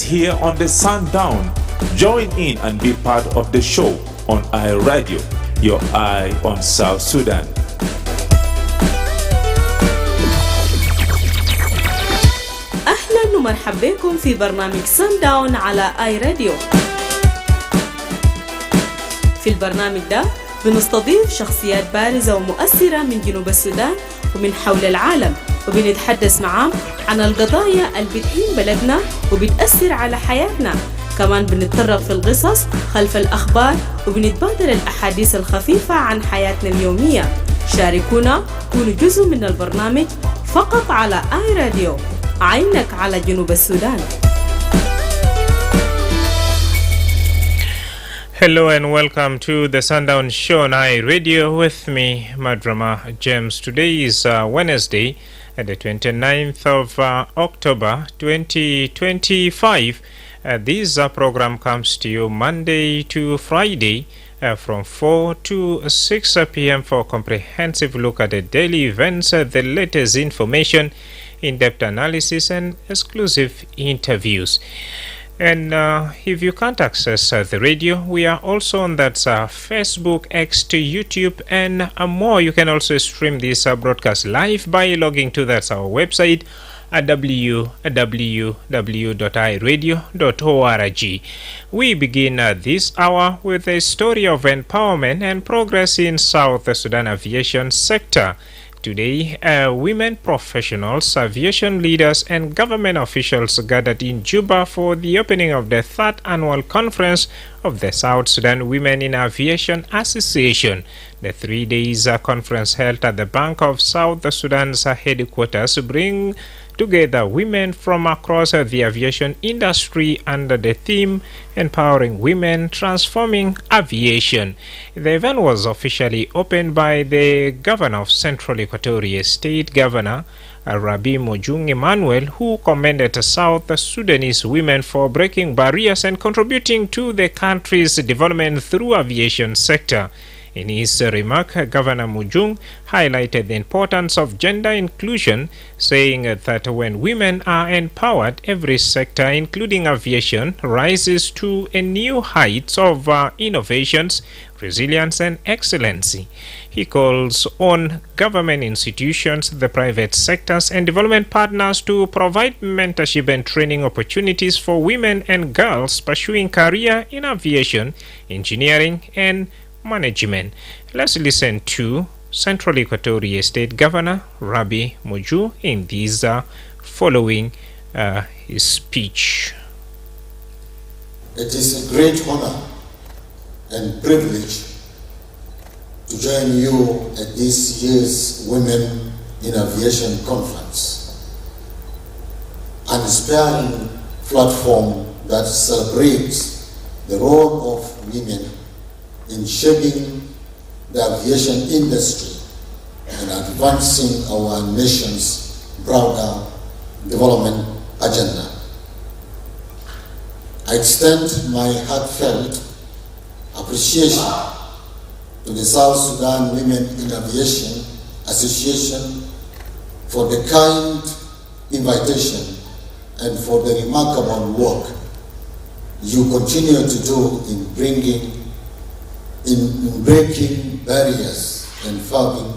here on the Sundown. Join in and be part of the show on iRadio, your eye on South Sudan. أهلا ومرحبا بكم في برنامج Sundown على iRadio. في البرنامج ده بنستضيف شخصيات بارزة ومؤثرة من جنوب السودان ومن حول العالم، وبنتحدث معاهم عن القضايا اللي بتهين بلدنا وبتأثر على حياتنا. كمان بنتطرق في القصص خلف الأخبار وبنتبادل الأحاديث الخفيفة عن حياتنا اليومية. شاركونا، كونوا جزء من البرنامج فقط على iRadio، عينك على جنوب السودان. Hello and welcome to the Sundown Show on iRadio with me, Madrama James. Today is Wednesday, the 29th of October 2025. This program comes to you Monday to Friday from 4 to 6 p.m. for a comprehensive look at the daily events, the latest information, in-depth analysis and exclusive interviews. And if you can't access the radio, we are also on that Facebook, X to YouTube and more. You can also stream this broadcast live by logging to that's our website at www.iradio.org. We begin this hour with a story of empowerment and progress in South Sudan aviation sector. Today, women professionals, aviation leaders and government officials gathered in Juba for the opening of the third annual conference of the South Sudan Women in Aviation Association. The 3 days conference held at the Bank of South Sudan's headquarters bring together women from across the aviation industry under the theme Empowering Women, Transforming Aviation. The event was officially opened by the Governor of Central Equatoria State, Governor Rabi Mojung Emmanuel, who commended South Sudanese women for breaking barriers and contributing to the country's development through aviation sector. In his remark, Governor Mujung highlighted the importance of gender inclusion, saying that when women are empowered, every sector, including aviation, rises to a new heights of innovations, resilience and excellency. He calls on government institutions, the private sectors and development partners to provide mentorship and training opportunities for women and girls pursuing career in aviation, engineering and management. Let's listen to Central Equatoria State Governor Rabi Moju in this following his speech. It is a great honor and privilege to join you at this year's Women in Aviation Conference, an inspiring platform that celebrates the role of women in shaping the aviation industry and advancing our nation's broader development agenda. I extend my heartfelt appreciation to the South Sudan Women in Aviation Association for the kind invitation and for the remarkable work you continue to do in breaking barriers and paving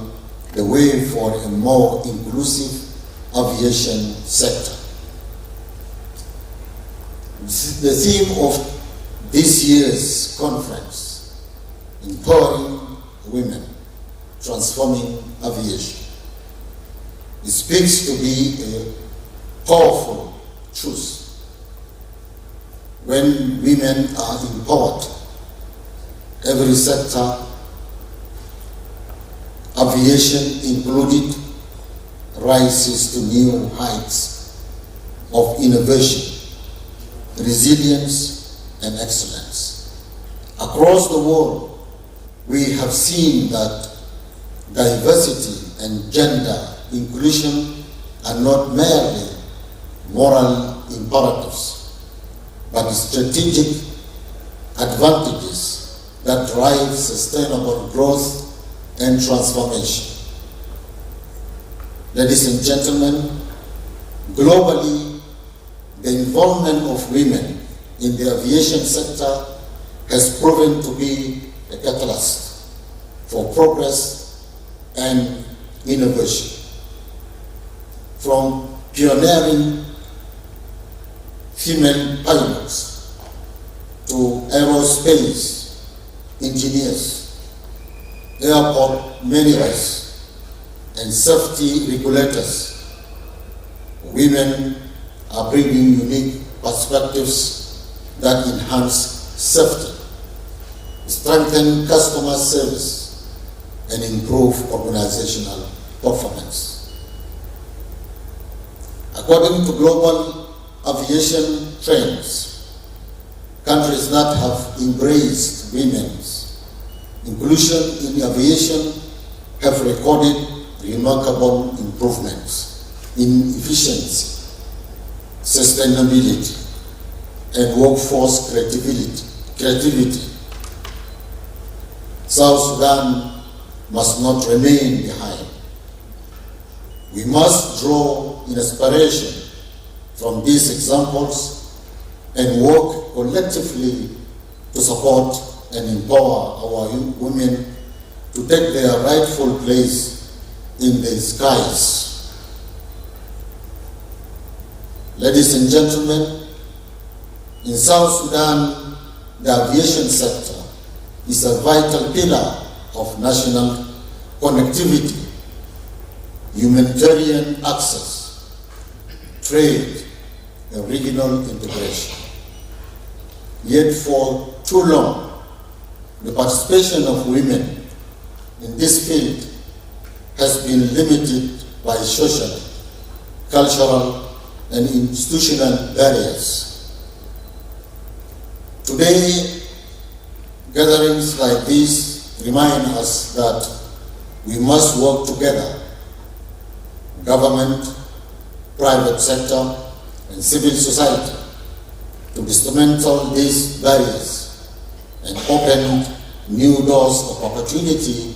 the way for a more inclusive aviation sector. The theme of this year's conference, Empowering Women, Transforming Aviation, it speaks to be a powerful truth. When women are empowered, every sector, aviation included, rises to new heights of innovation, resilience, and excellence. Across the world, we have seen that diversity and gender inclusion are not merely moral imperatives, but strategic advantages that drive sustainable growth and transformation. Ladies and gentlemen, globally, the involvement of women in the aviation sector has proven to be a catalyst for progress and innovation. From pioneering female pilots to aerospace engineers, airport managers, and safety regulators, women are bringing unique perspectives that enhance safety, strengthen customer service, and improve organizational performance. According to global aviation trends, countries that have embraced women's inclusion in aviation have recorded remarkable improvements in efficiency, sustainability, and workforce creativity. South Sudan must not remain behind. We must draw inspiration from these examples and work collectively to support and empower our women to take their rightful place in the skies. Ladies and gentlemen, in South Sudan, the aviation sector is a vital pillar of national connectivity, humanitarian access, trade, and regional integration. Yet for too long, the participation of women in this field has been limited by social, cultural, and institutional barriers. Today, gatherings like these remind us that we must work together, government, private sector, and civil society, to dismantle these barriers and open new doors of opportunity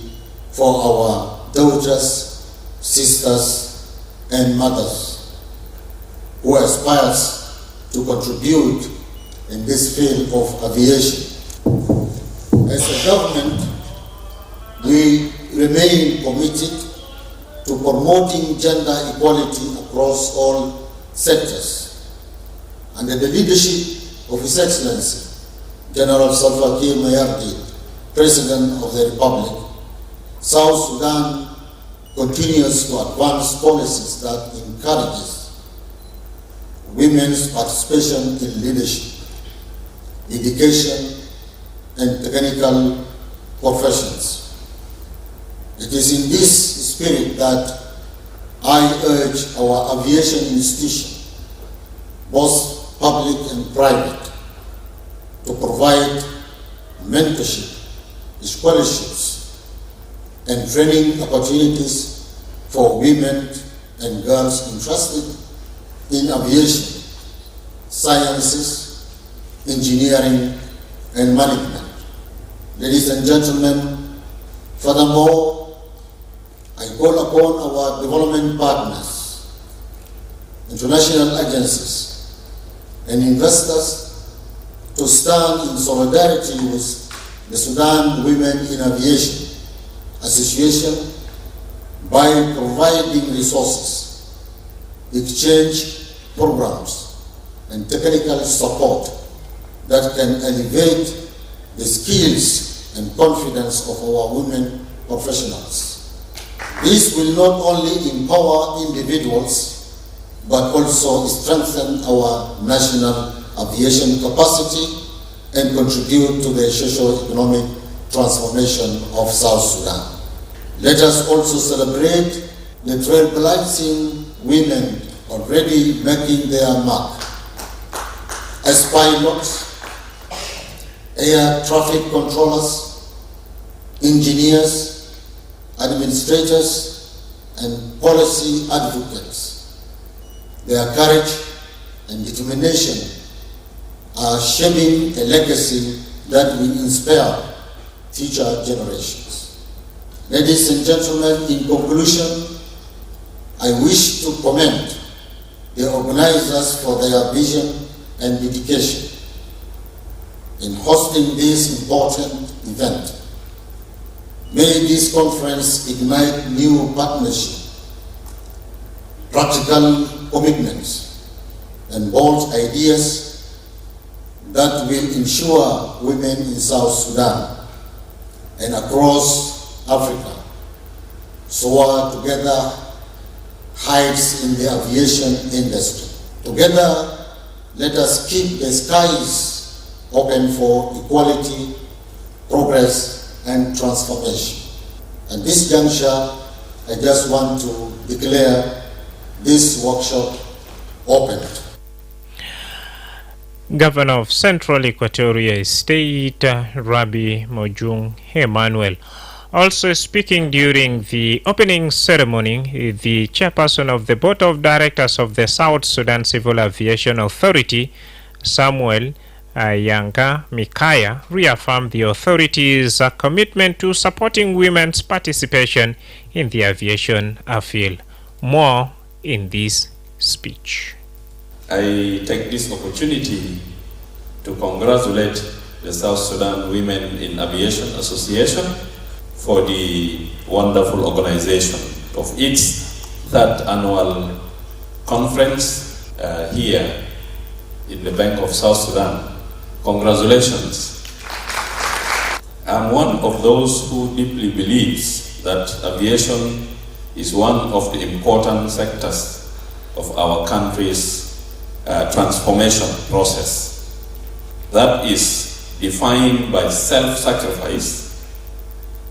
for our daughters, sisters, and mothers who aspires to contribute in this field of aviation. As a government, we remain committed to promoting gender equality across all sectors. Under the leadership of His Excellency, General Salva Kiir Mayardit, President of the Republic, South Sudan continues to advance policies that encourages women's participation in leadership, education, and technical professions. It is in this spirit that I urge our aviation institution, both public and private, to provide mentorship, scholarships, and training opportunities for women and girls interested in aviation, sciences, engineering, and management. Ladies and gentlemen, furthermore, I call upon our development partners, international agencies, and investors to stand in solidarity with the Sudan Women in Aviation Association by providing resources, exchange programs, and technical support that can elevate the skills and confidence of our women professionals. This will not only empower individuals, but also strengthen our national aviation capacity and contribute to the socio-economic transformation of South Sudan. Let us also celebrate the trailblazing women already making their mark as pilots, air traffic controllers, engineers, administrators, and policy advocates. Their courage and determination are shaping a legacy that will inspire future generations. Ladies and gentlemen, in conclusion, I wish to commend the organization organizers for their vision and dedication in hosting this important event. May this conference ignite new partnership, practical commitments, and bold ideas that will ensure women in South Sudan and across Africa soar together heights in the aviation industry. Together, let us keep the skies open for equality, progress, and transformation. At this juncture, I just want to declare this workshop opened. Governor of Central Equatoria State, Rabbi Mojung Emmanuel. Also speaking during the opening ceremony, the chairperson of the Board of Directors of the South Sudan Civil Aviation Authority, Samuel Yanga Mikaya, reaffirmed the authority's commitment to supporting women's participation in the aviation field. More in this speech. I take this opportunity to congratulate the South Sudan Women in Aviation Association for the wonderful organization of its third annual conference here in the Bank of South Sudan. Congratulations. I'm one of those who deeply believes that aviation is one of the important sectors of our country's transformation process that is defined by self-sacrifice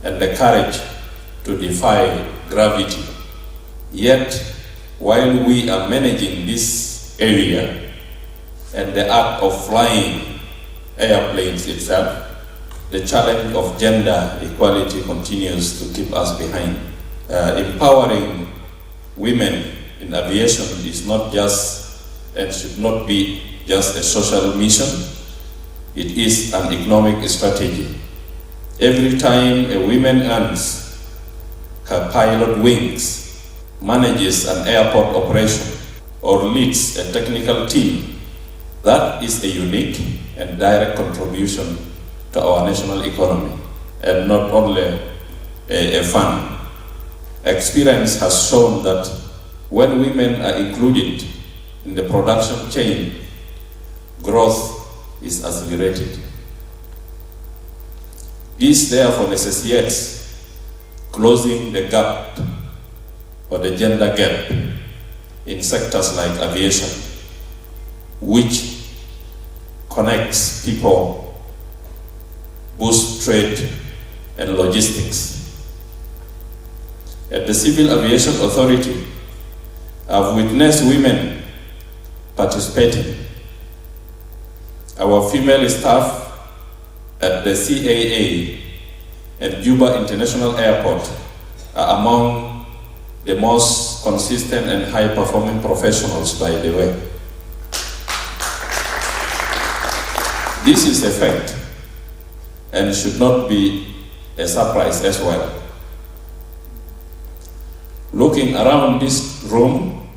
and the courage to defy gravity. Yet, while we are managing this area and the act of flying airplanes itself, the challenge of gender equality continues to keep us behind. Empowering women in aviation is not just and should not be just a social mission, it is an economic strategy. Every time a woman earns her pilot wings, manages an airport operation, or leads a technical team, that is a unique and direct contribution to our national economy, and not only a fund. Experience has shown that when women are included in the production chain, growth is accelerated. This therefore necessitates closing the gap or the gender gap in sectors like aviation, which connects people, boosts trade and logistics. At the Civil Aviation Authority, I've witnessed women participating. Our female staff at the CAA and Juba International Airport are among the most consistent and high-performing professionals, by the way. This is a fact and should not be a surprise as well. Looking around this room,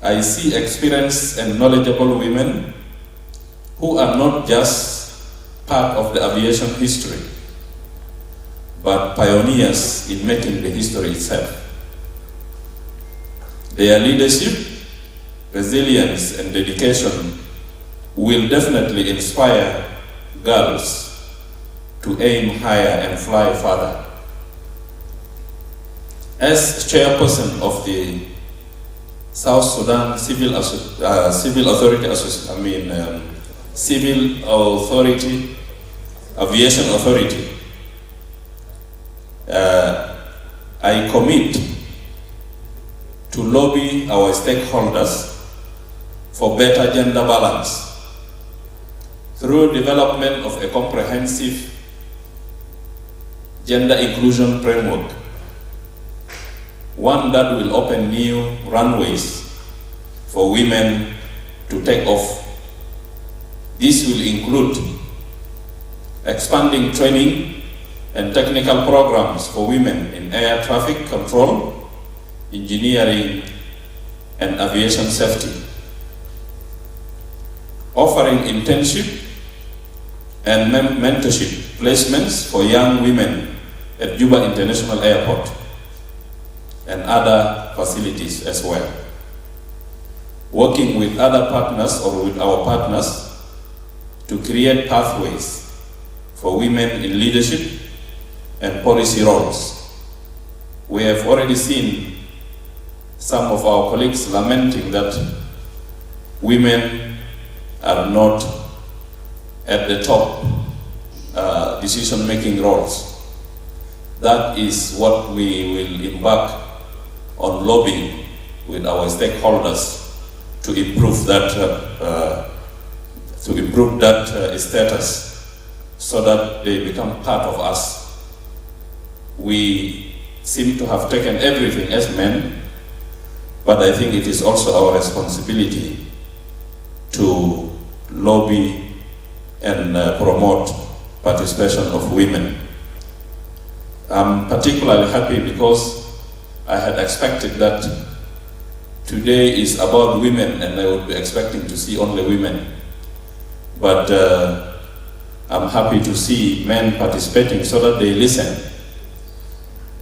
I see experienced and knowledgeable women who are not just part of the aviation history, but pioneers in making the history itself. Their leadership, resilience, and dedication will definitely inspire girls to aim higher and fly further. As chairperson of the South Sudan Civil Aviation Authority, I commit to lobby our stakeholders for better gender balance through development of a comprehensive gender inclusion framework, one that will open new runways for women to take off. This will include expanding training and technical programs for women in air traffic control, engineering, and aviation safety. offering internship and mentorship placements for young women at Juba International Airport and other facilities as well. Working with other partners or with our partners to create pathways for women in leadership and policy roles. We have already seen some of our colleagues lamenting that women are not at the top decision-making roles. That is what we will embark on lobbying with our stakeholders to improve that status so that they become part of us. We seem to have taken everything as men, but I think it is also our responsibility to lobby and promote participation of women. I'm particularly happy because I had expected that today is about women and I would be expecting to see only women. But I'm happy to see men participating so that they listen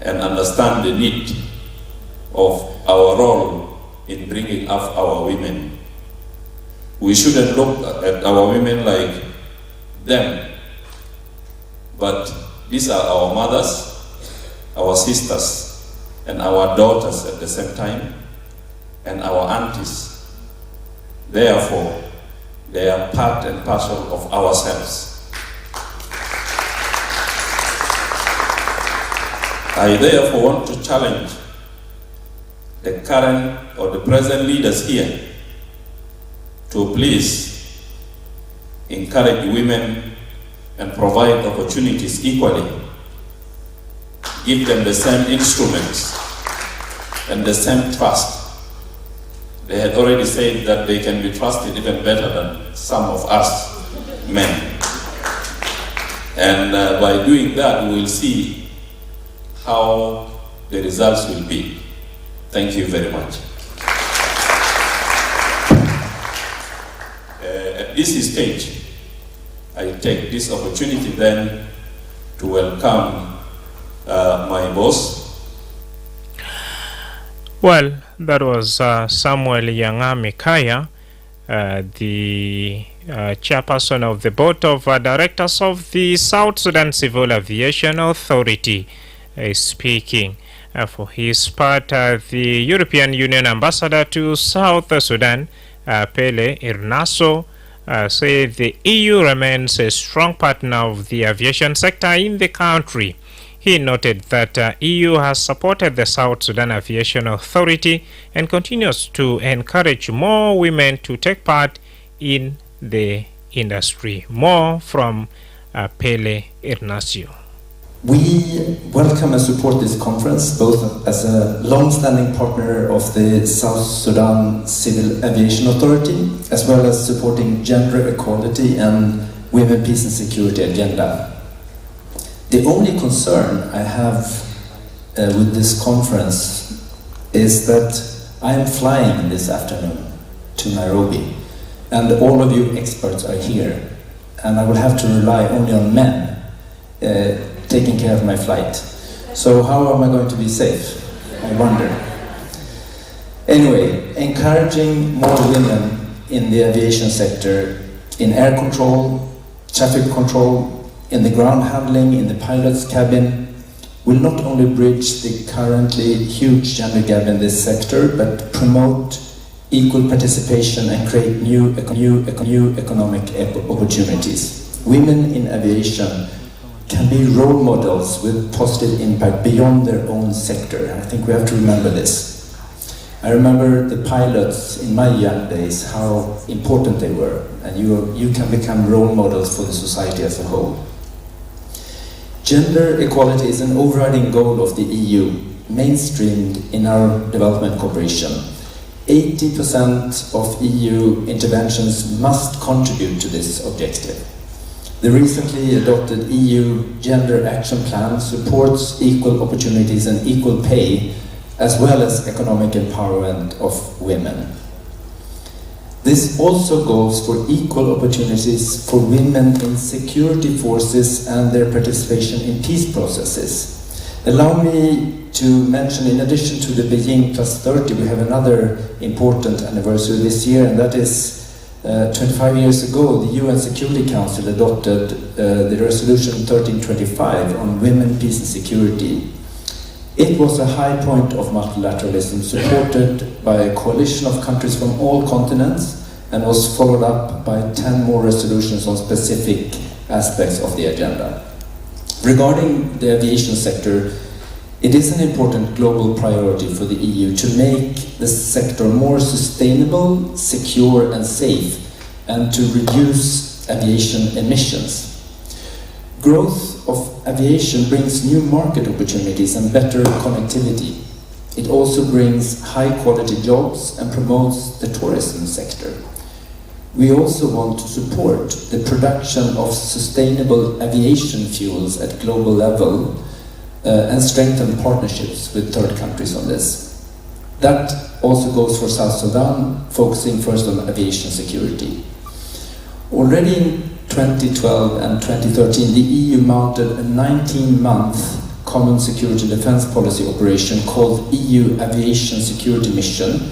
and understand the need of our role in bringing up our women. We shouldn't look at our women like them, but these are our mothers, our sisters, and our daughters at the same time, and our aunties. Therefore, they are part and parcel of ourselves. I therefore want to challenge the current or the present leaders here to please encourage women and provide opportunities equally. Give them the same instruments and the same trust. They had already said that they can be trusted even better than some of us men. And by doing that, we will see how the results will be. Thank you very much. At this stage, I take this opportunity then to welcome my boss. Well, that was Samuel Yangami Kaya, the chairperson of the board of directors of the South Sudan Civil Aviation Authority, speaking. For his part, the European Union ambassador to South Sudan, Pele Irnaso, said the EU remains a strong partner of the aviation sector in the country. He noted that EU has supported the South Sudan Aviation Authority and continues to encourage more women to take part in the industry. More from Pele Irnacio. We welcome and support this conference both as a long-standing partner of the South Sudan Civil Aviation Authority as well as supporting gender equality and women, peace and security agenda. The only concern I have with this conference is that I am flying this afternoon to Nairobi and all of you experts are here and I will have to rely only on men taking care of my flight. So how am I going to be safe? I wonder. Anyway, encouraging more women in the aviation sector, in air control, traffic control, in the ground handling, in the pilot's cabin, will not only bridge the currently huge gender gap in this sector, but promote equal participation and create new economic opportunities. Women in aviation can be role models with positive impact beyond their own sector. I think we have to remember this. I remember the pilots in my young days, how important they were, and you can become role models for the society as a whole. Gender equality is an overriding goal of the EU, mainstreamed in our development cooperation. 80% of EU interventions must contribute to this objective. The recently adopted EU Gender Action Plan supports equal opportunities and equal pay, as well as economic empowerment of women. This also goes for equal opportunities for women in security forces and their participation in peace processes. Allow me to mention, in addition to the Beijing Plus 30, we have another important anniversary this year, and that is 25 years ago, the UN Security Council adopted the resolution 1325 on women, peace and security. It was a high point of multilateralism, supported by a coalition of countries from all continents, and was followed up by 10 more resolutions on specific aspects of the agenda. Regarding the aviation sector, it is an important global priority for the EU to make the sector more sustainable, secure and safe, and to reduce aviation emissions. Growth of aviation brings new market opportunities and better connectivity. It also brings high-quality jobs and promotes the tourism sector. We also want to support the production of sustainable aviation fuels at global level and strengthen partnerships with third countries on this. That also goes for South Sudan, focusing first on aviation security. Already in 2012 and 2013, the EU mounted a 19-month common security and defense policy operation called EU Aviation Security Mission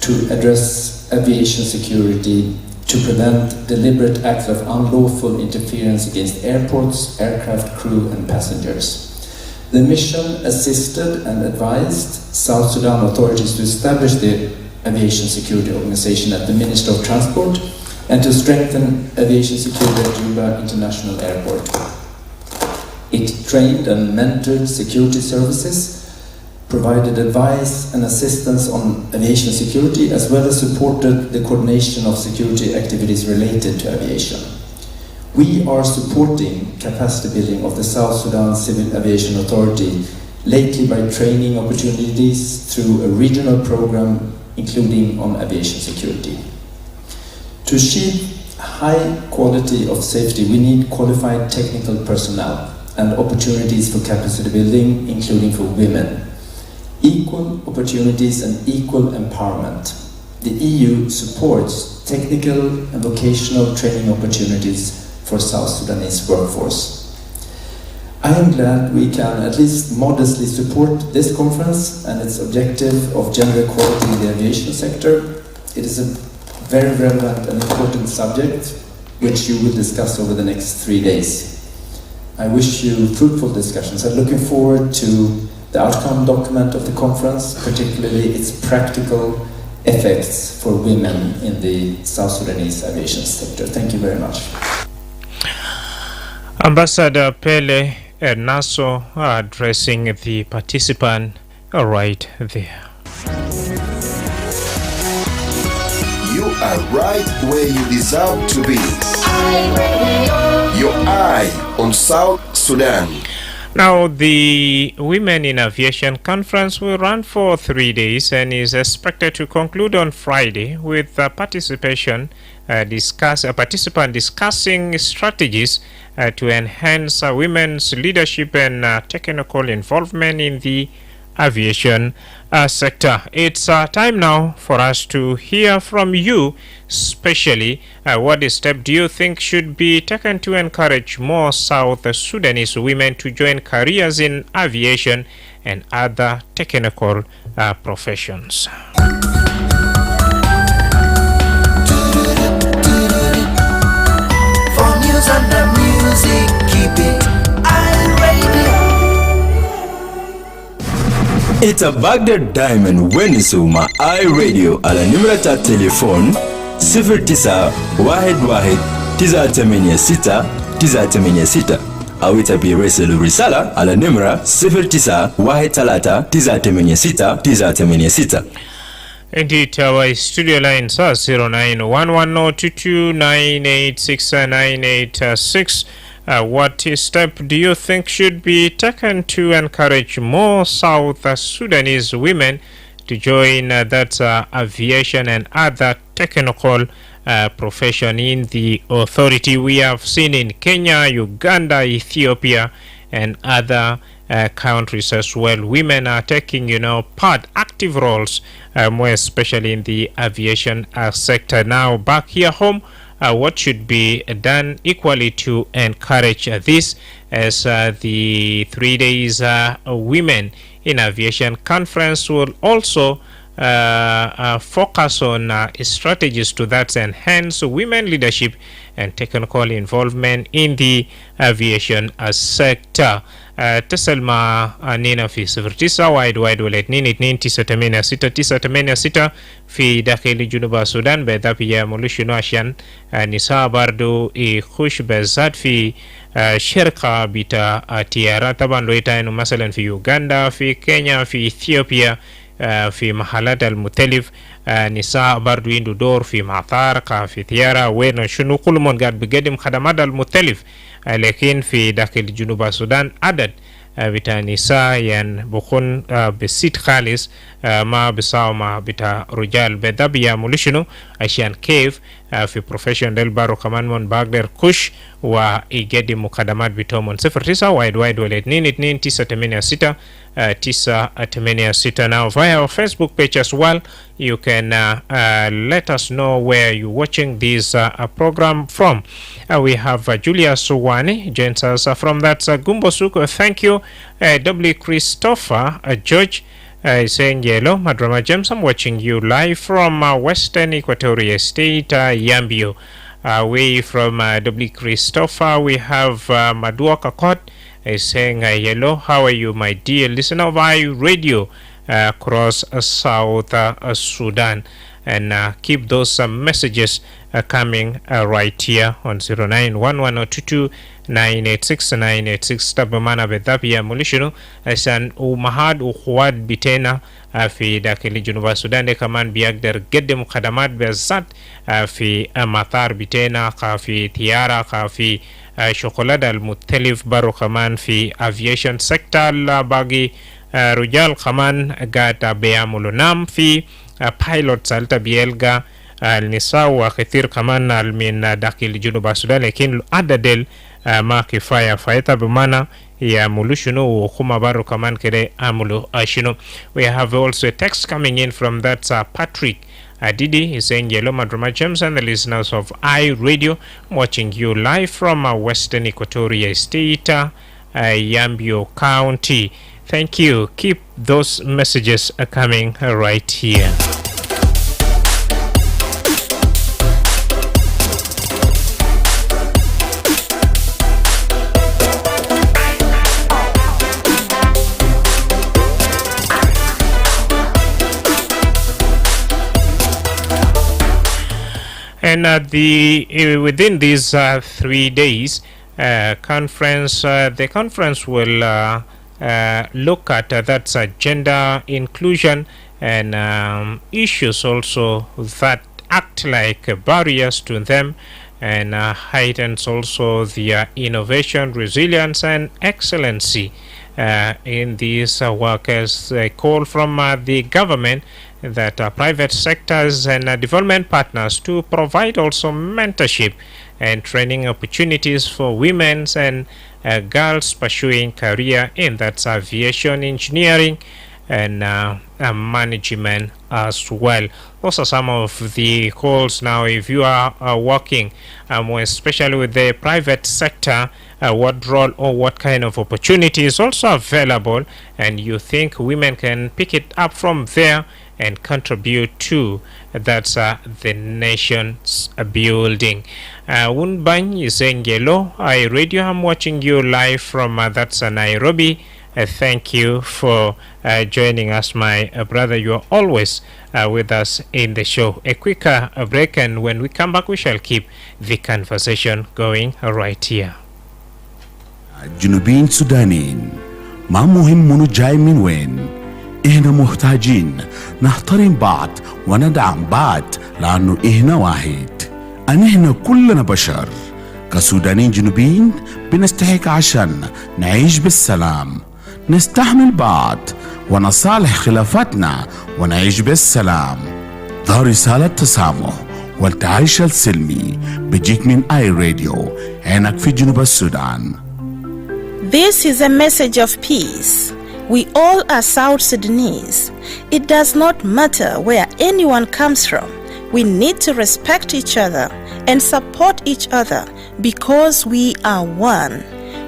to address aviation security to prevent deliberate acts of unlawful interference against airports, aircraft crew and passengers. The mission assisted and advised South Sudan authorities to establish the Aviation Security Organization at the Ministry of Transport and to strengthen aviation security at Juba International Airport. It trained and mentored security services, provided advice and assistance on aviation security, as well as supported the coordination of security activities related to aviation. We are supporting capacity building of the South Sudan Civil Aviation Authority, lately by training opportunities through a regional program, including on aviation security. To achieve high quality of safety, we need qualified technical personnel and opportunities for capacity building, including for women. Equal opportunities and equal empowerment. The EU supports technical and vocational training opportunities for South Sudanese workforce. I am glad we can at least modestly support this conference and its objective of gender equality in the aviation sector. It is a very relevant and important subject which you will discuss over the next 3 days. I wish you fruitful discussions. I'm looking forward to the outcome document of the conference, particularly its practical effects for women in the South Sudanese aviation sector. Thank you very much. Ambassador Pele Ernaso addressing the participant right there. You are right where you deserve to be. Your eye on South Sudan. Now, the Women in Aviation Conference will run for 3 days and is expected to conclude on Friday with participant discussing strategies to enhance women's leadership and technical involvement in the aviation sector. It's time now for us to hear from you, especially what step do you think should be taken to encourage more South Sudanese women to join careers in aviation and other technical professions. For news and the music, keep it It's a Baghdad Diamond Wenisuma iRadio ala nimrata telefon 0911-986-986 au itabiresilu risala ala nimra 0913-986-986. Indeed, our studio lines are 0911-22986-986. What step do you think should be taken to encourage more South Sudanese women to join that aviation and other technical profession in the authority? We have seen in Kenya, Uganda, Ethiopia, and other countries as well. Women are taking, active roles, more especially in the aviation sector. Now, back here home, what should be done equally to encourage this, as the 3 days Women in Aviation Conference will also focus on strategies to that enhance women leadership and technical involvement in the aviation sector. تسلم نينا في 09 وايد ولا 2 في داخل جنوب السودان بذابيا مولوشنو عشان نساء برضو يخش بالذات في شركة بتاع تيارة. طبعا لويتا انه مثلا في يوغندا، في كينيا، في اثيوبيا، في محلات المختلف نساء برضو عنده دور في مطار، في تيارة، وين شنو كل من قاعد بيقدم خدمات المختلف. لكن في داخل جنوب السودان عدد بتاع نساء يعني بكون بسيط خالص، ما بيساوي مع بتاع رجال. بدا بيعملوا شنو عشان كيف في بروفيشن ديل بارو كمان من بقدر كش ويقدم خدمات بتاعهم. 09 وايد ولا 2 986 now via our Facebook page as well. You can let us know where you're watching this program from. We have Julia Suwani joins us from that Gumbosuk. Thank you. W. Christopher George is saying hello, Madrama James. I'm watching you live from Western Equatoria State, Yambio. Away from W. Christopher, we have Madua Kakot is saying hello. How are you, my dear listener of iRadio across South Sudan? And keep those messages coming right here on 0911-022-986 tabamana bedapia mulishino asan umahad ukhwad bitena في داخل جنوب السودان كمان بيقدر يقدم خدمات بالذات في مطار بتاعنا، في طيارة، في شغلات المختلف برو كمان في aviation sector. باقي رجال كمان قاعد بيعملوا نام في pilot سالتا بيلقى النساء وكثير كمان من داخل جنوب السودان، لكن عدد ما كفاية فايتا بمعنى يعملوا شنو وكما بارو كمان كده عملوا شنو. We have also a text coming in from that Patrick Didi. He's saying hello Madrama James and the listeners of iRadio, watching you live from Western Equatoria State, Yambio County. Thank you. Keep those messages coming right here. And within these 3 days conference, the conference will look at that's gender inclusion and issues also that act like barriers to them, and heightens also their innovation, resilience, and excellency in these workers. A call from the government that private sectors and development partners to provide also mentorship and training opportunities for women and girls pursuing career in that's aviation, engineering, and management as well. Those are some of the calls. Now, if you are working more especially with the private sector, what role or what kind of opportunity is also available, and you think women can pick it up from there and contribute to that's the nation's building. Wunbang is saying hello, iRadio, I'm watching you live from that's Nairobi. Thank you for joining us, my brother. You are always with us in the show. A quick break, and when we come back we shall keep the conversation going right here. جنوبين سودانيين ما مهم منو جاي من وين، إحنا محتاجين نحترم بعض وندعم بعض، لأنه إحنا واحد. إحنا كلنا بشر كسودانيين جنوبيين، بنستحق عشان نعيش بالسلام، نستحمل بعض ونصالح خلافاتنا ونعيش بالسلام. ده رسالة تسامح والتعايش السلمي بيجيك من iRadio، عينك في جنوب السودان. This is a message of peace. We all are South Sudanese. It does not matter where anyone comes from. We need to respect each other and support each other because we are one.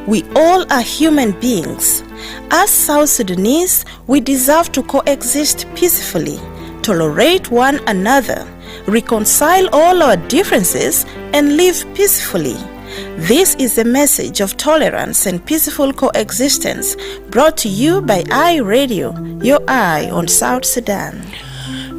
We all are human beings. As South Sudanese, we deserve to coexist peacefully, tolerate one another, reconcile all our differences, and live peacefully. This is a message of tolerance and peaceful coexistence brought to you by iRadio, your eye on South Sudan.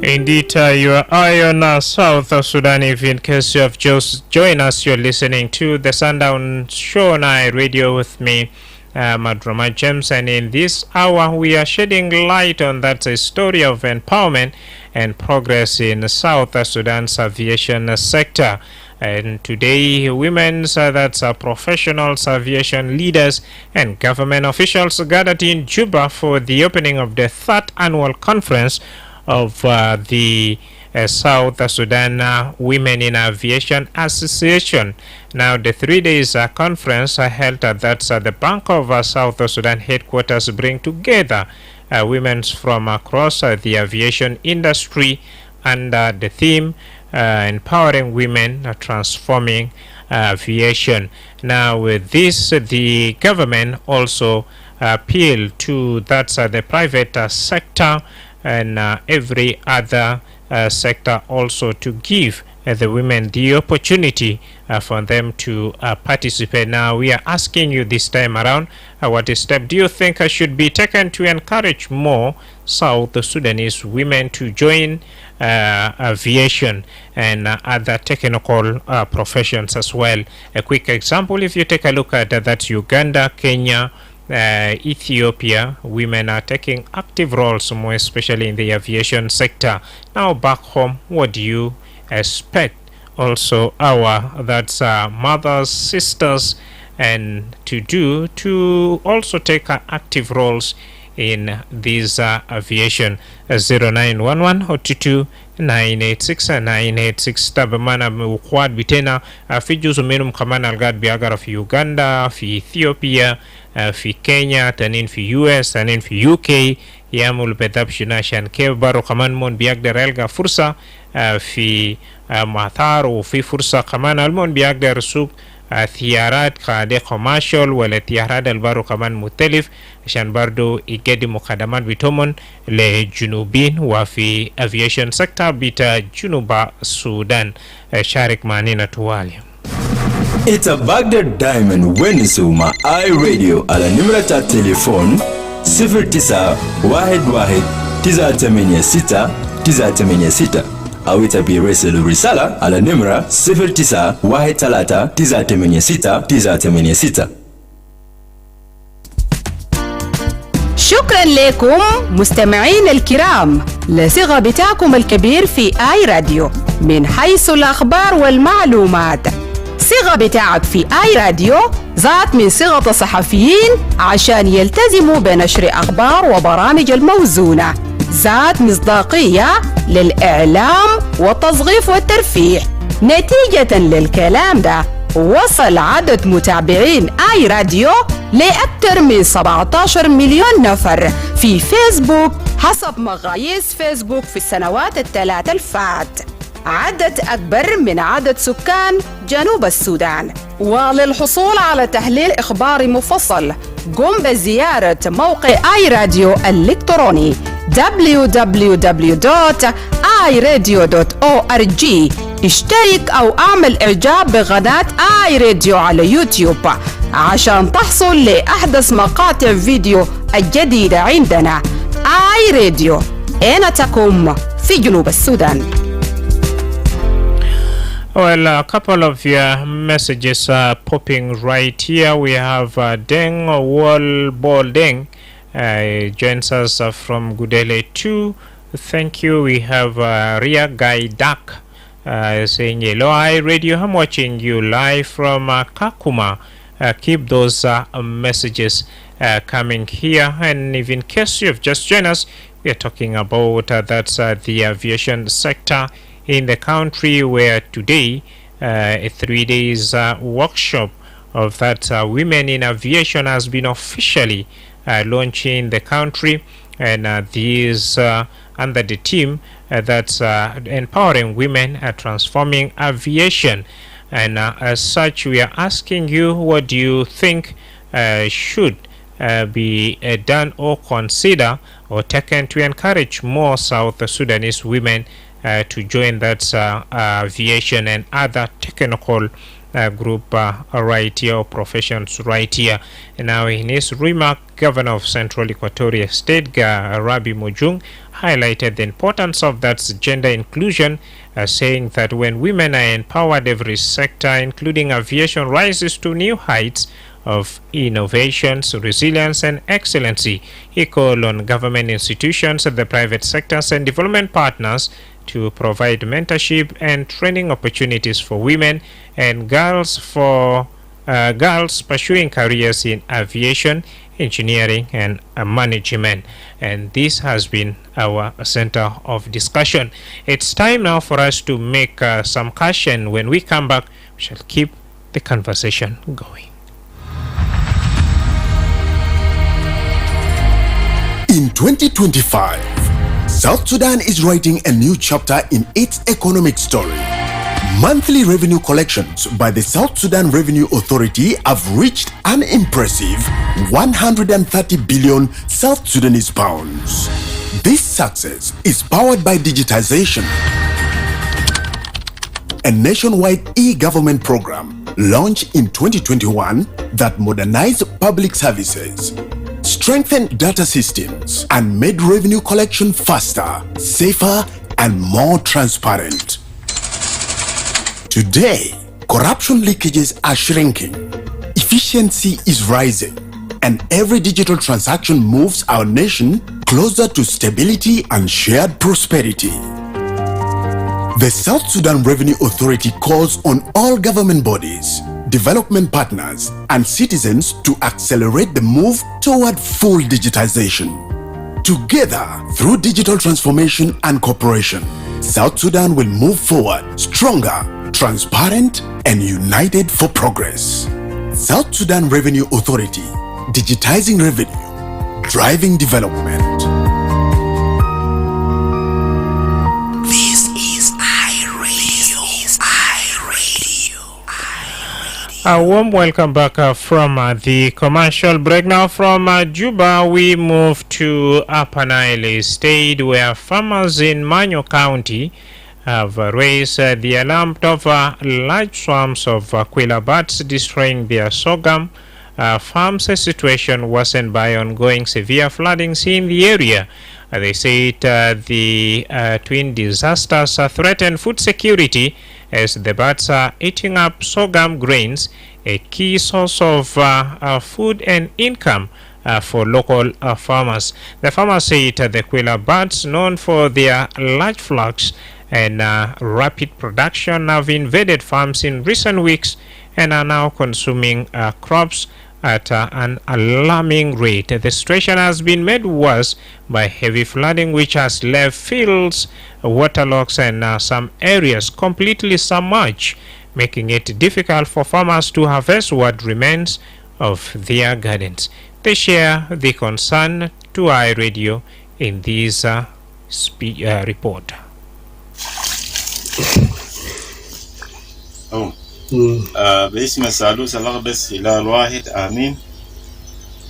Indeed, your eye on South Sudan. If in case you have just joined us, you're listening to the Sundown show on iRadio with me, Madrama James, and in this hour we are shedding light on that story of empowerment and progress in South Sudan's aviation sector. And today, women's that's professionals, aviation leaders, and government officials gathered in Juba for the opening of the third annual conference of the South Sudan Women in Aviation Association. Now, the 3 days conference held at the Bank of South Sudan headquarters bring together women from across the aviation industry under the theme empowering women, transforming aviation. Now, with this, the government also appealed to the private sector and every other sector also to give the women the opportunity for them to participate. Now, we are asking you this time around, what step do you think should be taken to encourage more South Sudanese women to join aviation and other technical professions as well? A quick example, if you take a look at that Uganda, Kenya, Ethiopia, women are taking active roles, more especially in the aviation sector. Now, back home, what do you expect also our mothers, sisters, and to do to also take active roles in this aviation? 0911 or 22 986 986 tabamana mkwad bitena fi juzu minum kaman algad biagara fi Uganda, fi Ethiopia, fi Kenya, tanin fi US, tanin fi UK yamul bedabshina shan ke baro kaman mon biagda relga fursa fi mathar وفي فرصة كمان المون بيقدر سوق ثيارات قاعدة commercial ولا ثيارات البارو كمان مختلف عشان برضو يقدموا خدمات بتومن لجنوبين وفي aviation sector بتا جنوب السودان. شارك معنا توالي. It's a Baghdad Diamond Wenisuma iRadio على نمرة التليفون 0911 au itabirisilu risala ala nimra 0913 شكرا لكم مستمعين الكرام لصغة بتاعكم الكبير في آي راديو من حيث الأخبار والمعلومات. صغة بتاعك في آي راديو ذات من صغة الصحفيين عشان يلتزموا بنشر أخبار وبرامج الموزونة، ذات مصداقية للإعلام والتصغيف والترفيه. نتيجة للكلام ده وصل عدد متابعين آي راديو لأكثر من 17 مليون نفر في فيسبوك حسب مقاييس فيسبوك في السنوات الثلاث الفات، عدد أكبر من عدد سكان جنوب السودان. وللحصول على تحليل إخباري مفصل قم بزيارة موقع آي راديو الإلكتروني www.iradio.org. اشترك أو اعمل إعجاب بقناة آي راديو على يوتيوب عشان تحصل لأحدث مقاطع فيديو الجديدة عندنا. آي راديو أينتكم في جنوب السودان. Well, a couple of your messages are popping right here. We have Deng Wall Ball Deng joins us from Gudele 2. Thank you. We have Ria Guy Dak saying hello, hi radio. I'm watching you live from Kakuma. Keep those messages coming here. And if in case you've just joined us, we are talking about that's the aviation sector in the country, where today a 3 days workshop of that women in aviation has been officially launched in the country, and these under the team that's empowering women transforming aviation. And as such, we are asking you, what do you think should be done or consider or taken to encourage more South Sudanese women to join that aviation and other technical group right here, or professions right here. And now in his remark, Governor of Central Equatoria State, Rabi Mojung, highlighted the importance of that gender inclusion, saying that when women are empowered, every sector, including aviation, rises to new heights of innovations, resilience, and excellency. He called on government institutions, the private sectors, and development partners to provide mentorship and training opportunities for women and girls pursuing careers in aviation, engineering, and management. And this has been our center of discussion. It's time now for us to make some cash, and when we come back, we shall keep the conversation going. In 2025, South Sudan is writing a new chapter in its economic story. Monthly revenue collections by the South Sudan Revenue Authority have reached an impressive 130 billion South Sudanese pounds. This success is powered by digitization, a nationwide e-government program launched in 2021 that modernized public services, strengthened data systems, and made revenue collection faster, safer, and more transparent. Today, corruption leakages are shrinking, efficiency is rising, and every digital transaction moves our nation closer to stability and shared prosperity. The South Sudan Revenue Authority calls on all government bodies, development partners, and citizens to accelerate the move toward full digitization. Together, through digital transformation and cooperation, South Sudan will move forward stronger, transparent, and united for progress. South Sudan Revenue Authority, digitizing revenue, driving development. A warm welcome back from the commercial break. Now from Juba, we move to Upper Nile State, where farmers in Manyo County have raised the alarm over large swarms of quail bats destroying their sorghum farms. A situation worsened by ongoing severe floodings in the area. They say the twin disasters threaten food security as the bats are eating up sorghum grains, a key source of food and income for local farmers. The farmers say the quail bats, known for their large flocks and rapid production, have invaded farms in recent weeks and are now consuming crops at an alarming rate. The situation has been made worse by heavy flooding, which has left fields, waterlogs, and some areas completely submerged, making it difficult for farmers to harvest what remains of their gardens. They share the concern to iRadio in this report. باسم الثالوث الأقدس إله الواحد آمين.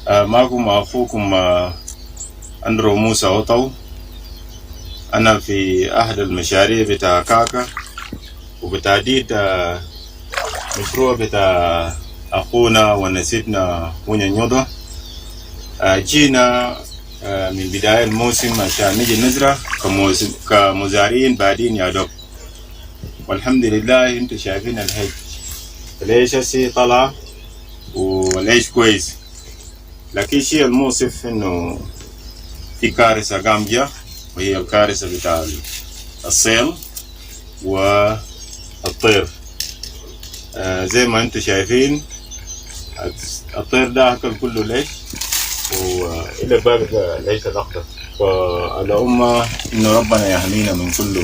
معكم أخوكم أندرو موسى أوطو. أنا في أحد المشاريع بتاع كاكا وبتعديد مشروع بتاع أخونا ونسيبنا ونينيوضو. جينا من بداية الموسم عشان نجي نزرع كمزارعين بعدين يا دوب. والحمد لله انتوا شايفين الهج العيش هسي طلع والعيش كويس، لكن شيء المؤسف انه في كارثة قامجة وهي الكارثة بتاع الصيل والطير. زي ما انتوا شايفين الطير ده اكل كله العيش وإلى باقي العيش الأخضر. فالأمة إنه ربنا يحمينا من كل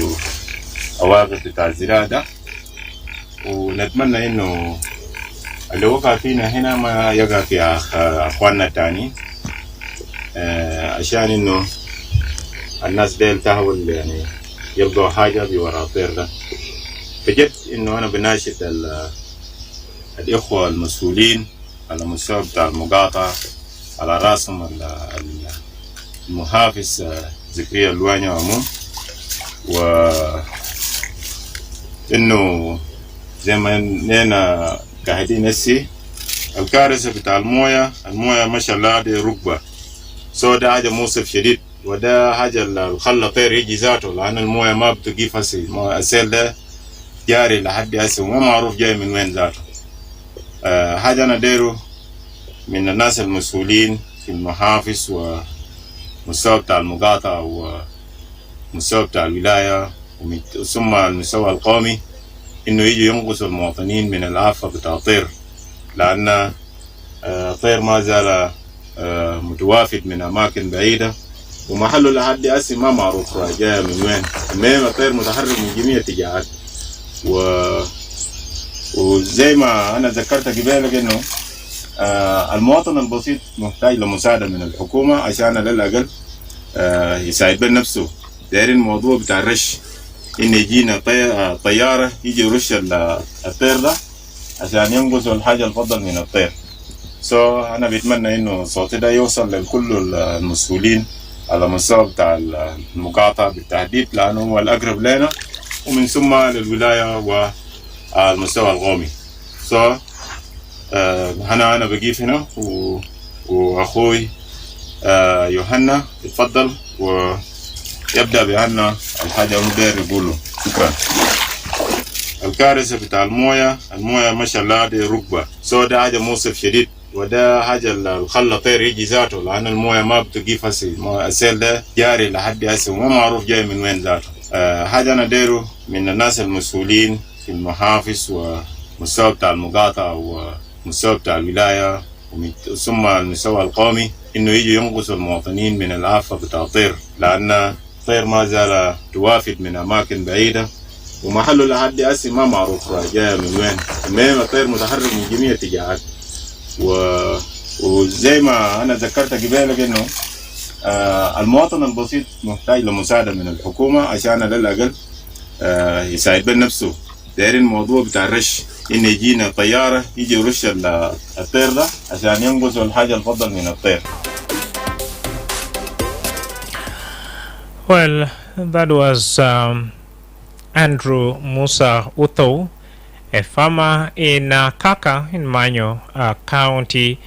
عواقب بتاع الزراعة ده، ونتمنى إنه اللي وقع فينا هنا ما يقع في أخواننا التاني، عشان إنه الناس ديل تحاول يعني يلقوا حاجة بوراء الطير ده. فجد إنه أنا بناشد الإخوة المسؤولين على مستوى بتاع المقاطعة، على راسهم المحافظ زكريا الواني عموم، وإنه زي ما نينا قاعدين هسي الكارثة بتاع الموية ما شاء الله دي ركبة، ده حاجة موصف شديد، وده حاجة الخلة طير يجي ذاته، لأن الموية ما بتقيف هسي، السيل ده جاري لحد هسي وما معروف جاي من وين ذاته. حاجة أنا ديره من الناس المسؤولين في المحافظ ومستوى بتاع المقاطعة ومستوى بتاع الولاية ثم المستوى القومي، إنه يجي ينقصوا المواطنين من الآفة بتاع طير، لأن طير ما زال متوافد من أماكن بعيدة ومحله لحد هسي ما معروف جاي من وين. المهم الطير متحرك من جميع الاتجاهات، وزي ما أنا ذكرت قبلك إنه المواطن البسيط محتاج لمساعدة من الحكومة عشان على الأقل يساعد بنفسه. دايرين الموضوع بتاع الرش، إن يجينا طيارة يجي يرش الطير ده عشان ينقصوا الحاجة الفضل من الطير. أنا بتمنى إنه صوتي ده يوصل لكل المسؤولين على مستوى بتاع المقاطعة بالتحديد، لأنه هو الأقرب لنا، ومن ثم للولاية والمستوى القومي. أنا بقيف هنا وأخوي يوحنا يتفضل ويبدأ بأن الحاجة مدير يقوله. شكرا. الكارثة بتاع الموية ما شاء الله دي ركبة، ده حاجة موصف شديد، وده حاجة الخلة طير يجي ذاته، لأن الموية ما بتقيف هسي، السيل ده جاري لحد هسي وما معروف جاي من وين ذاته. حاجة أنا ديره من الناس المسؤولين في المحافظ ومستوى بتاع المقاطعة ومستوى بتاع الولاية ثم المستوى القومي، إنه يجي ينقصوا المواطنين من الآفة بتاع الطير، لأن الطير ما زال توافد من أماكن بعيدة ومحله لحد هسي ما معروف جاي من وين. المهم الطير متحرك من جميع الاتجاهات، وزي ما أنا ذكرت قبلك إنه المواطن البسيط محتاج لمساعدة من الحكومة عشان على الأقل يساعد بنفسه. دايرين الموضوع بتاع الرش، إن يجينا طيارة يجي يرش الطير ده عشان ينقصوا الحاجة الفضل من الطير. Well, that was Andrew Musa Utho, a farmer in Kaka in Manyo County,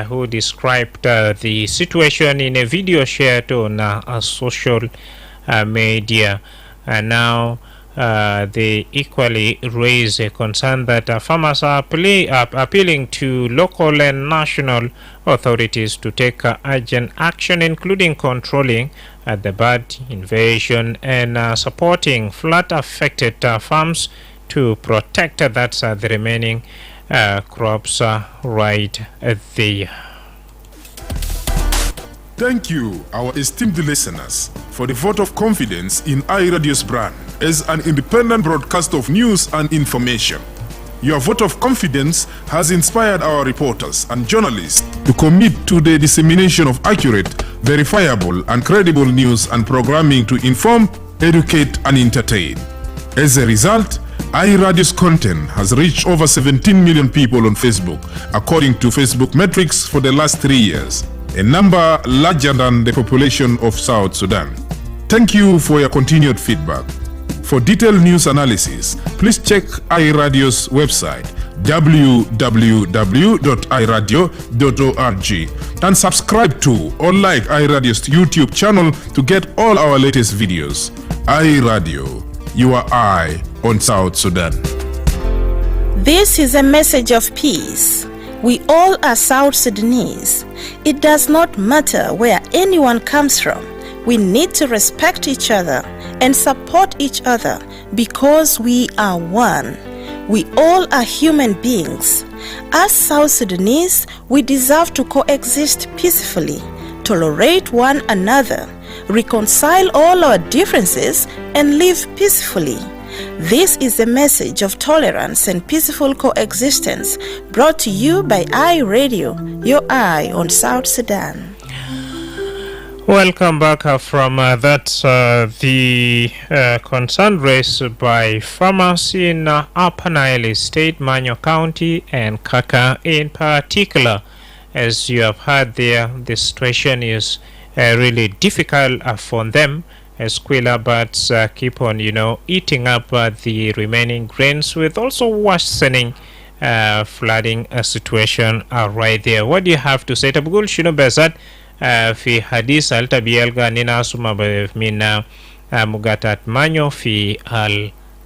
who described the situation in a video shared on social media. And now they equally raise a concern that farmers are appealing to local and national authorities to take urgent action, including controlling the bird invasion and supporting flood-affected farms to protect the remaining crops right there. Thank you, our esteemed listeners, for the vote of confidence in iRadio's brand as an independent broadcaster of news and information. Your vote of confidence has inspired our reporters and journalists to commit to the dissemination of accurate, verifiable, and credible news and programming to inform, educate, and entertain. As a result, iRadio's content has reached over 17 million people on Facebook, according to Facebook metrics for the last 3 years, a number larger than the population of South Sudan. Thank you for your continued feedback. For detailed news analysis, please check iRadio's website www.iradio.org and subscribe to or like iRadio's YouTube channel to get all our latest videos. iRadio, your eye on South Sudan. This is a message of peace. We all are South Sudanese. It does not matter where anyone comes from. We need to respect each other and support each other because we are one. We all are human beings. As South Sudanese, we deserve to coexist peacefully, tolerate one another, reconcile all our differences, and live peacefully. This is a message of tolerance and peaceful coexistence brought to you by iRadio, your eye on South Sudan. Welcome back from the concern raised by farmers in Upper Nile State, Manyo County and Kaka in particular. As you have heard there, the situation is really difficult for them as squirrel birds keep on, eating up the remaining grains, with also worsening flooding situation right there. What do you have to say? Tabugul shino bezat في حديث التبيلغا نناسما من مقاطعة مانيو في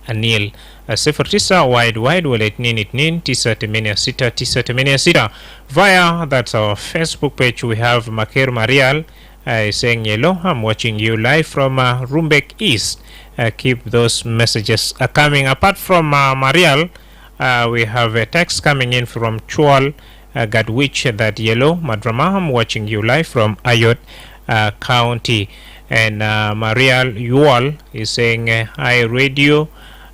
النيل 09 وايد ولا 22 via that's our Facebook page. We have Makir Marial saying hello, I'm watching you live from Rumbek East. Keep those messages coming. Apart from Marial, we have a text coming in from Chual Gadwich that yellow Madrama, I'm watching you live from Ayot County. And Marial Yual is saying hi radio.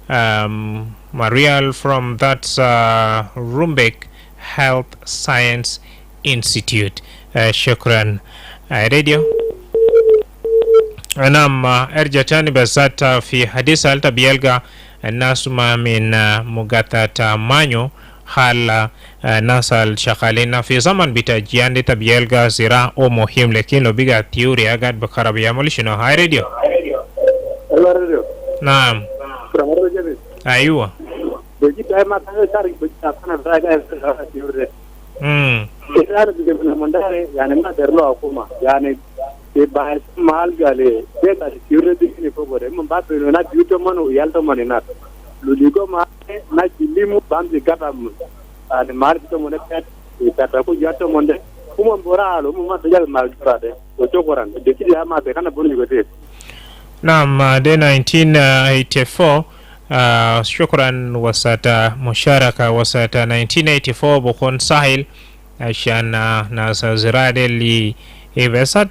Marial from that's Rumbek Health Science Institute. Shukran radio. نعم ارجع تاني بذات في حديث هل بيلقى الناس ما من مقاطعة مانيو حال ناس الشغالين في زمن بتاجيان دي تبيلقى زراعة او مهم، لكن لو بقى تيوري اقعد بكرة بيعمل شنو؟ هاي راديو. نعم ايوه bahas mahal gale beta security ni pobore mba pelo na biuto mano yalto manina luligo ma na kilimu bambi gatam ani mar to mone pet tata ko yato monde kuma bora lo mu ma dajal mal trade o chokoran de kidi ama be kana boni gote naam de 1984 shukran wasata musharaka wasata 1984 bokon sahil ashana na zirade li evesat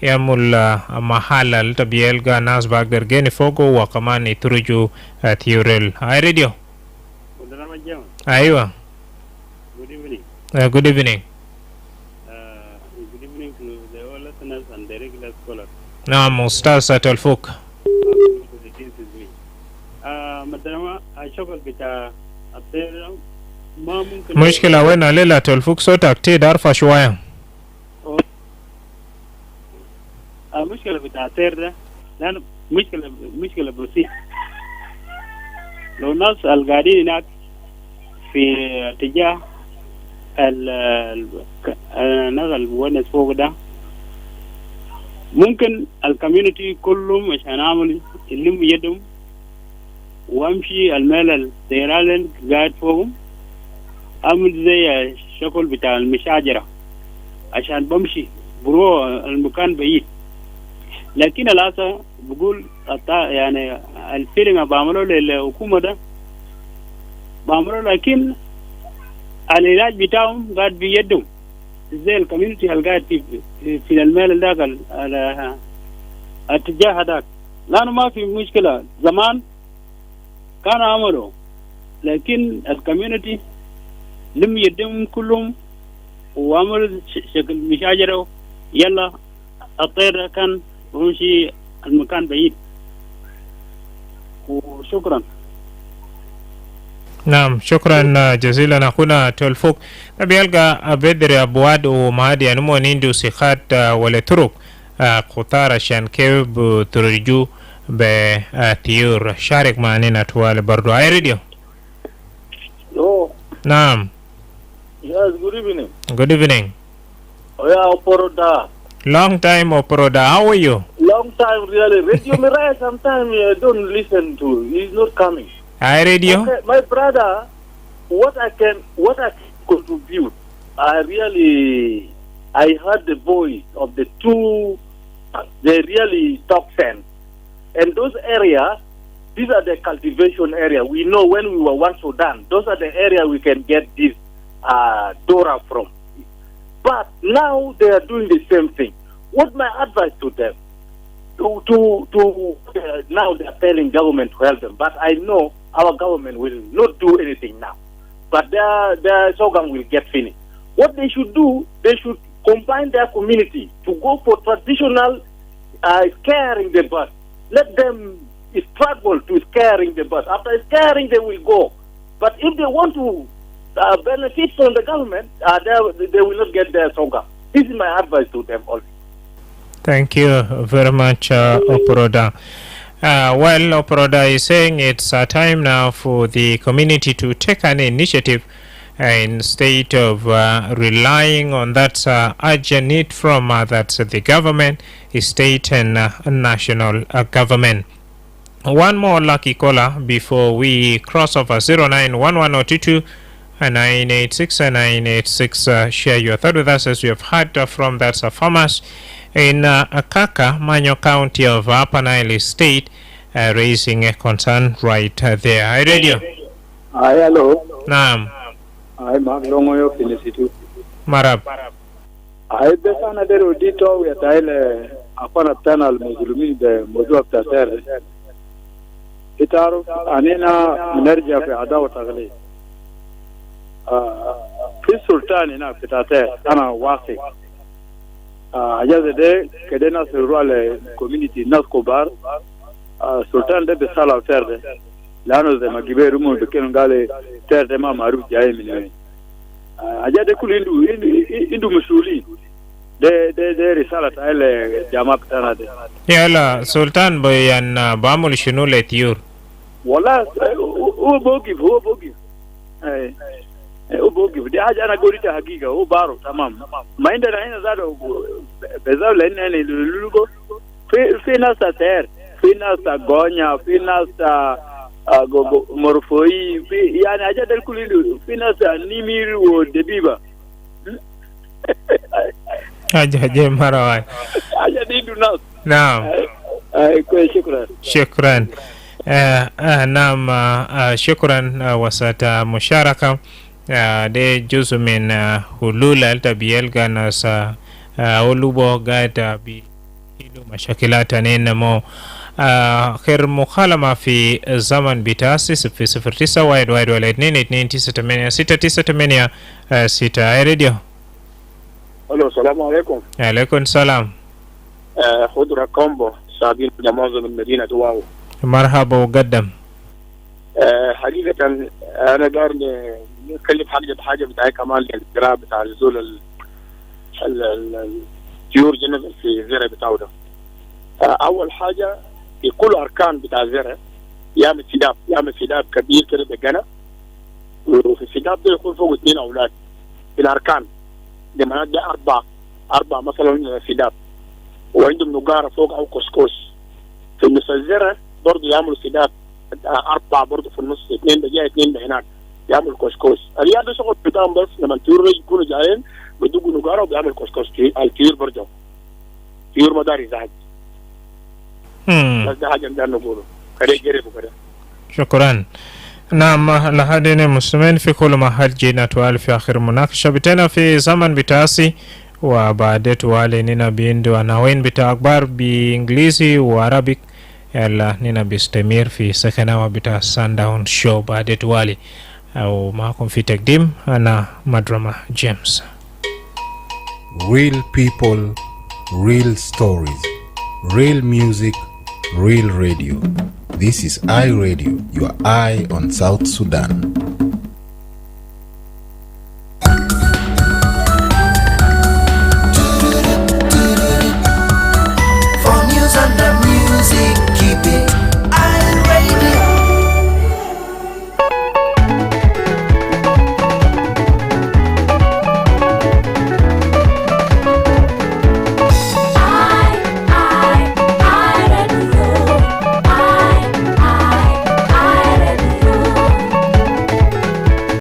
يعمل محل التبيلغا ناس باقدر جيني فوقو وكمان يترجو تيوريل. هاي راديو. ايوه. Good evening. Good evening. Good evening to the all listeners and the regular scholars. نعم أستاذ تلفوك. Madrama الشغل بتاع الطير ما ممكن. مشكلة وين ليلة تلفوك صوتك تدارفة شوية. المشكلة بتاع الطير ده لأن مشكلة بسيطة. لو الناس القاعدين هناك في اتجاه الناس المونس فوق ده ممكن الكوميونتي كلهم عشان يعملوا يلموا يدهم وامشي المال الطيران قاعد فوقهم اعمل زي الشكل بتاع المشاجرة عشان بمشي بروح المكان بعيد. لكن الأسا بقول يعني الفيلم بعمله للحكومة ده بعمله، لكن العلاج بتاعهم قاعد بيدهم زي الكوميونتي اللي قاعد في المال ده على الاتجاه هذاك، لأنه ما في مشكلة. زمان كان عملوا لكن الكوميونتي لم يدهم كلهم وعملوا شكل مشاجرة يلا الطير كان ومشي المكان بعيد. وشكرا. نعم شكرا جزيلا أخونا تلفوك. بيلقى بدر أبواد ومهدي أنمو نيندو سيخات ولا طرق قطار عشان كيف ترجو بتيور. شارك معنا طوال برضو. هاي راديو. نعم. Yes, good evening. Good evening. Yeah, Oporoda. Long time, Oporoda. How are you? Long time, really. Radio Mirai, sometimes I don't listen to. He's not coming. Hi, radio. Okay, my brother, what I can contribute, I heard the voice of the two, they really top 10. And those areas, these are the cultivation area. We know when we were once Sudan, those are the area we can get this Dora from. But now they are doing the same thing. What my advice to them? now they are telling government to help them, but I know our government will not do anything now. But their slogan will get finished. What they should do, they should combine their community to go for traditional scaring the bird. Let them struggle to scaring the bird. After scaring, they will go. But if they want to benefit from the government, they will not get their slogan. This is my advice to them all. Thank you very much, Oporoda. Well, Oporoda is saying it's time now for the community to take an initiative instead of relying on that urgent need from that's the government, state and national government. One more lucky caller before we cross over 091122 986 986. Share your thought with us as we have heard from that farmers in Akaka, Manyo County of Upper Nile State, raising a concern right there. Hi, radio. Hi, hello. Naam. Hi, Maglongo Felicity. Marab. Hi, Besana de Rodito, we are Tile upon a panel, Muzulmi, the Mozu of Tater. Itaru, Anina, Nerja, Adawa Tagali. Peace Sultan in Petate, Anna Wasi. Ajazede kedena rural community Naskobar Sultan de Besala Ferde Lano de Magiberu mo bekengale terde ma maru jaye minwe ajade kulindu indu musuli de risala tale jama pitana de yala Sultan boyan bamul shunu letiur wala ubogi ubogi de haja na gorita hakika ubaro tamam mainda na ina zado bezao la ina ni lulugo fina sa ter fina sa gonya fina sa morfoi yani haja del kulilu fina sa nimiri wo debiba haja marawai haja dindu nas naam kwa shukran naam shukran wasata musharaka de juzu min hulul altabiyel gana sa olubo gata bi hilu mashakilata nenamo خير مخالمة في زمن بتاسس في 09 وايد ولا 2 9 6 6 راديو. الو السلام عليكم. عليكم السلام. خضرة كومبو سابين جمازة من مدينة واو. مرحبا وقدم. حقيقة أنا قاعد نتكلم حاجة بتاعي كمان القراءة بتاع نزول الطيور جنب في الزرع بتاعه ده. أول حاجة في كل أركان بتاع الزرع يعمل سداب كبير كده بجنة وفي السداب ده يكون فوق 2 أولاد في الأركان لما ده 4 مثلا سداب وعندهم نجارة فوق أو كسكوس في النص الزرع برضه يعملوا سداب 4 برضه في النص 2 بجاي 2 هناك يعمل كسكس. الرياضة شغل بتاعهم بس لما الطيور يكونوا جايين بدقوا نجارة وبيعمل كسكس. الطيور برضه طيور مداري زاد. بس ده حاجة بدنا نقوله كده جربوا كده. شكرا. نعم لهذين المسلمين في كل محل جينا توالي في آخر مناقشة بتنا في زمن بتاسي وبعد توالي نينا بيندو عناوين بتاع أخبار بإنجليزي وعربي يلا نينا بيستمر في سكنة وبتاع Sundown show بعد توالي أو معكم في تقديم أنا مدرما جيمس. Real people, real stories, real music, real radio. This is iRadio, your eye on South Sudan.